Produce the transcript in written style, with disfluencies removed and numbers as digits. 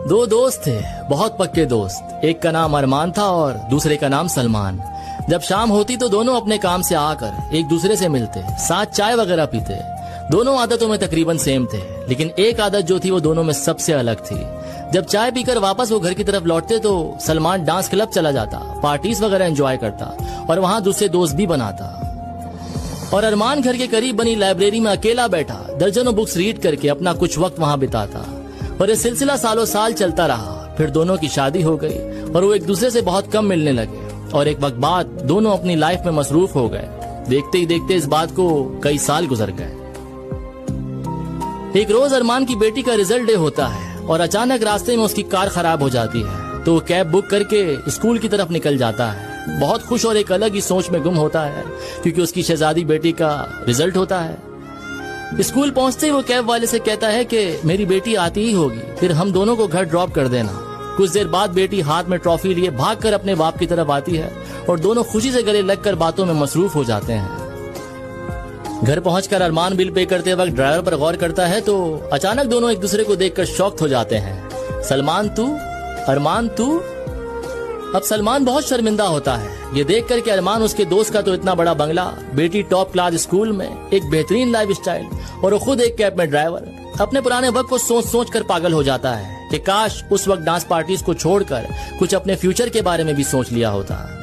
दो दोस्त थे, बहुत पक्के दोस्त। एक का नाम अरमान था और दूसरे का नाम सलमान। जब शाम होती तो दोनों अपने काम से आकर एक दूसरे से मिलते, साथ चाय वगैरह पीते। दोनों आदतों में तकरीबन सेम थे, लेकिन एक आदत जो थी वो दोनों में सबसे अलग थी। जब चाय पीकर वापस वो घर की तरफ लौटते तो सलमान डांस क्लब चला जाता, पार्टीज वगैरह एंजॉय करता और वहां दूसरे दोस्त भी बनाता। और अरमान घर के करीब बनी लाइब्रेरी में अकेला बैठा दर्जनों बुक्स रीड करके अपना कुछ वक्त वहां बिताता। और ये सिलसिला सालों साल चलता रहा। फिर दोनों की शादी हो गई और वो एक दूसरे से बहुत कम मिलने लगे और एक वक्त बाद दोनों अपनी लाइफ में मसरूफ हो गए। देखते ही देखते इस बात को कई साल गुजर गए। एक रोज अरमान की बेटी का रिजल्ट डे होता है और अचानक रास्ते में उसकी कार खराब हो जाती है, तो वो कैब बुक करके स्कूल की तरफ निकल जाता है। बहुत खुश और एक अलग ही सोच में गुम होता है, क्योंकि उसकी शहजादी बेटी का रिजल्ट होता है। स्कूल पहुंचते ही वो कैब वाले से कहता है कि मेरी बेटी आती ही होगी, फिर हम दोनों को घर ड्रॉप कर देना। कुछ देर बाद बेटी हाथ में ट्रॉफी लिए भागकर अपने बाप की तरफ आती है और दोनों खुशी से गले लगकर बातों में मसरूफ हो जाते हैं। घर पहुंचकर अरमान बिल पे करते वक्त ड्राइवर पर गौर करता है तो अचानक दोनों एक दूसरे को देखकर शॉक्ड हो जाते हैं। सलमान तू, अरमान तू। अब सलमान बहुत शर्मिंदा होता है ये देखकर कि अरमान उसके दोस्त का तो इतना बड़ा बंगला, बेटी टॉप क्लास स्कूल में, एक बेहतरीन लाइफ स्टाइल और वो खुद एक कैब में ड्राइवर। अपने पुराने वक्त को सोच सोच कर पागल हो जाता है कि काश उस वक्त डांस पार्टीज को छोड़कर कुछ अपने फ्यूचर के बारे में भी सोच लिया होता।